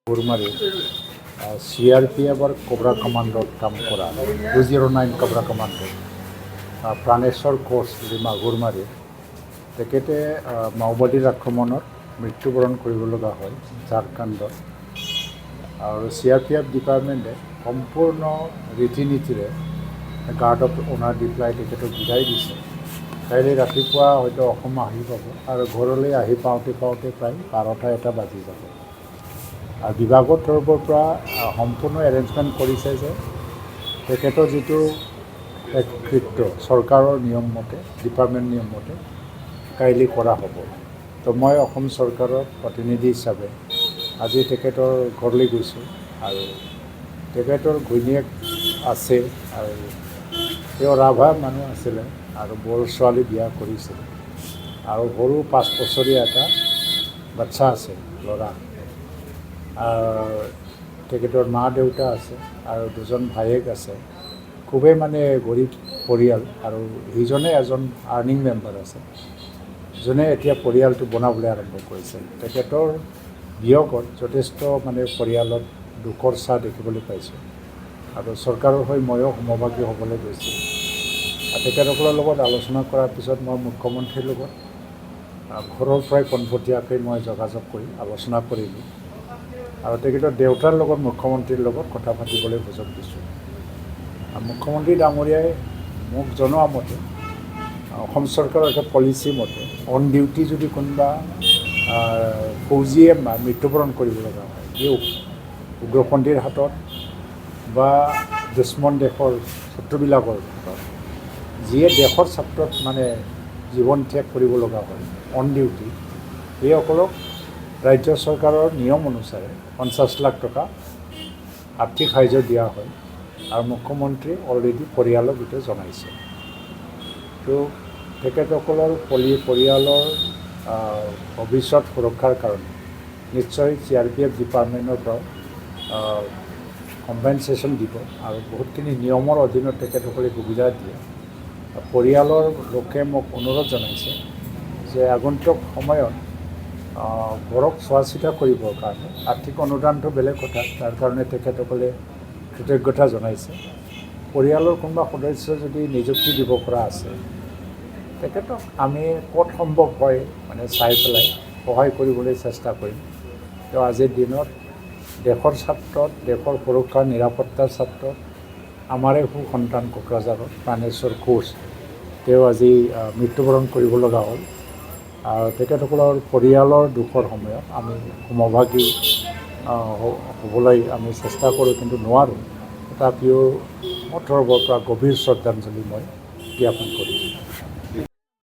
গুৰমাৰী CRPFৰ cobra কমাণ্ডত কাম কৰা 209 cobra কমাণ্ডত Praneswar Koch গুৰমাৰী তেখেতে মাওবাদীৰ আক্ৰমণত মৃত্যুবৰণ কৰিব লগা হয় ঝাৰখণ্ডত। আৰু CRPF ডিপাৰ্টমেণ্টে সম্পূৰ্ণ ৰীতি নীতিৰে গাৰ্ড অফ অনাৰ দি পেলাই তেখেতক বিদায় দিছে। কাইলৈ ৰাতিপুৱা হয়তো অসম আহি পাব আৰু ঘৰলৈ আহি পাওঁতে প্ৰায় 12টা বাজি যাব। আৰু বিভাগৰ তৰফৰ পৰা সম্পূৰ্ণ এৰেঞ্জমেণ্ট কৰিছে যে তেখেতৰ যিটো কৃত্য চৰকাৰৰ নিয়ম মতে ডিপাৰ্টমেণ্ট নিয়ম মতে কাইলৈ কৰা হ'ব। তো মই অসম চৰকাৰৰ প্ৰতিনিধি হিচাপে আজি তেখেতৰ ঘৰলৈ গৈছোঁ আৰু তেখেতৰ ঘৈণীয়েক আছে আৰু তেওঁ ৰাভা মানুহ আছিলে আৰু বৰ ছোৱালী বিয়া কৰিছিল আৰু সৰু 5 বছৰীয়া এটা বাচ্চা আছে ল'ৰা। তেখেতৰ মা দেউতা আছে আৰু 2জন ভায়েক আছে। খুবেই মানে গৰীব পৰিয়াল আৰু সিজনে এজন আৰ্নিং মেম্বাৰ আছে যোনে এতিয়া পৰিয়ালটো বনাবলৈ আৰম্ভ কৰিছে। তেখেতৰ বিয়োগত যথেষ্ট মানে পৰিয়ালত দুখৰ ছাঁ দেখিবলৈ পাইছোঁ আৰু চৰকাৰৰ হৈ ময়ো সমভাগী হ'বলৈ গৈছোঁ। তেখেতসকলৰ লগত আলোচনা কৰাৰ পিছত মই মুখ্যমন্ত্ৰীৰ লগত ঘৰৰ পৰাই পোনপটীয়াকৈ মই যোগাযোগ কৰি আলোচনা কৰিলোঁ আৰু তেখেতৰ দেউতাৰ লগত মুখ্যমন্ত্ৰীৰ লগত কথা পাতিবলৈ সুযোগ দিছোঁ। মুখ্যমন্ত্ৰী ডাঙৰীয়াই মোক জনোৱা মতে অসম চৰকাৰৰ এটা পলিচি মতে অন ডিউটি যদি কোনোবা ফৌজীয়ে মৃত্যুবৰণ কৰিব লগা হয় উগ্ৰপন্থীৰ হাতত বা দুশ্মন দেশৰ শত্ৰুবিলাকৰ হাতত যিয়ে দেশৰ ছাত্ৰত মানে জীৱন ত্যাগ কৰিব লগা হয় অন ডিউটি এইসকলক ৰাজ্য চৰকাৰৰ নিয়ম অনুসাৰে 50 লাখ টকা আৰ্থিক সাহায্য দিয়া হয় আৰু মুখ্যমন্ত্ৰী অলৰেডি পৰিয়ালক এইটো জনাইছে। তো তেখেতসকলৰ পৰিয়ালৰ ভৱিষ্যত সুৰক্ষাৰ কাৰণে নিশ্চয় CRPF ডিপাৰ্টমেণ্টৰ পৰা কম্পেনচেশ্যন দিব আৰু বহুতখিনি নিয়মৰ অধীনত তেখেতসকলে সুবিধা দিয়ে। পৰিয়ালৰ লোকে মোক অনুৰোধ জনাইছে যে আগন্তুক সময়ত ঘৰক চোৱা চিতা কৰিবৰ কাৰণে আৰ্থিক অনুদানটো বেলেগ কথা, তাৰ কাৰণে তেখেতসকলে কৃতজ্ঞতা জনাইছে। পৰিয়ালৰ কোনোবা সদস্য যদি নিযুক্তি দিব পৰা আছে তেখেতক আমি ক'ত সম্ভৱ হয় মানে চাই পেলাই সহায় কৰিবলৈ চেষ্টা কৰিম। তেওঁ আজিৰ দিনত দেশৰ ছাত্ৰত দেশৰ সুৰক্ষা নিৰাপত্তাৰ ছাত্ৰত আমাৰে সন্তান কোকৰাঝাৰৰ প্ৰাণেশ্বৰ কোচ তেওঁ আজি মৃত্যুবৰণ কৰিব লগা হ'ল আৰু তেখেতসকলৰ পৰিয়ালৰ দুখৰ সময়ত আমি সমভাগী হ'বলৈ আমি চেষ্টা কৰোঁ কিন্তু নোৱাৰোঁ। তথাপিও মোৰ তৰফৰ পৰা গভীৰ শ্ৰদ্ধাঞ্জলি মই জ্ঞাপন কৰিছোঁ।